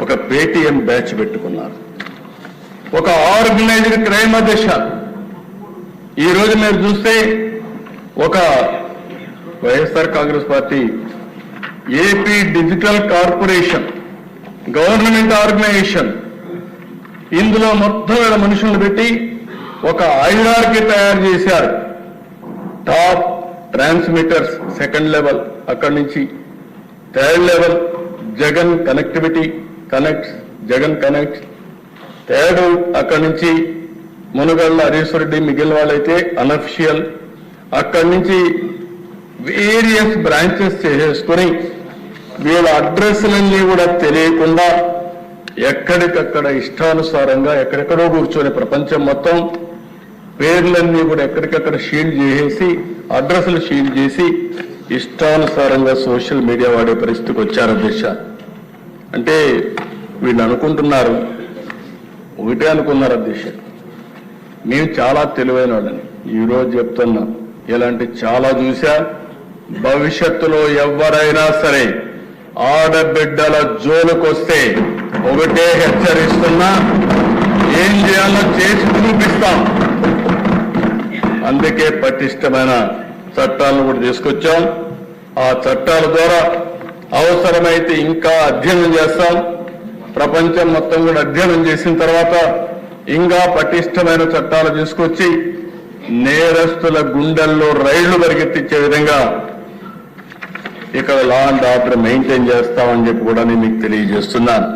ఒక Paytm batch పెట్టుకున్నారు. ఒక ఆర్గనైజ్డ్ క్రైమ్ దిశ. ఈ రోజు మీరు చూస్తే ఒక YSR Congress party AP digital corporation government organisation ఇందులో మొత్తం మనుషులను పెట్టి ఒక హైరార్కీ తయారు చేశారు. టాప్ ట్రాన్స్మిటర్స్ సెకండ్ లెవెల్, అక్కడి నుంచి third level Jagan connectivity Jagan connect, third అక్కడి నుంచి మునుగళ్ళ హరీశ్వర రెడ్డి, మిగిలిన వాళ్ళైతే అనఫిషియల్. అక్కడి నుంచి వేరియస్ బ్రాంచెస్ చేసేసుకుని వీళ్ళ అడ్రస్లన్నీ కూడా తెలియకుండా ఎక్కడికక్కడ ఇష్టానుసారంగా ఎక్కడెక్కడో కూర్చొని ప్రపంచం మొత్తం పేర్లన్నీ కూడా ఎక్కడికక్కడ షీల్డ్ చేసేసి, అడ్రస్లు షీల్డ్ చేసి ఇష్టానుసారంగా సోషల్ మీడియా వాడే పరిస్థితికి వచ్చారు అధ్యక్ష. అంటే వీళ్ళు అనుకుంటున్నారు, ఒకటే అనుకున్నారు అధ్యక్ష, మేము చాలా తెలివైన వాళ్ళని. ఈరోజు చెప్తున్నా, ఇలాంటి చాలా చూసా. భవిష్యత్తులో ఎవరైనా సరే ఆడబిడ్డల జోలుకొస్తే ఒకటే హెచ్చరిస్తున్నా, ఏం చేయాలో చేసి చూపిస్తాం. అందుకే పటిష్టమైన చట్టాలను కూడా తీసుకొచ్చాం. ఆ చట్టాల ద్వారా అవసరమైతే ఇంకా అధ్యయనం చేస్తాం. ప్రపంచం మొత్తం కూడా అధ్యయనం చేసిన తర్వాత ఇంకా పటిష్టమైన చట్టాలు తీసుకొచ్చి నేరస్తుల గుండెల్లో రైళ్లు పరిగెత్తించే విధంగా ఇక్కడ లా అండ్ ఆర్డర్ మెయింటైన్ చేస్తామని చెప్పి కూడా నేను మీకు తెలియజేస్తున్నాను.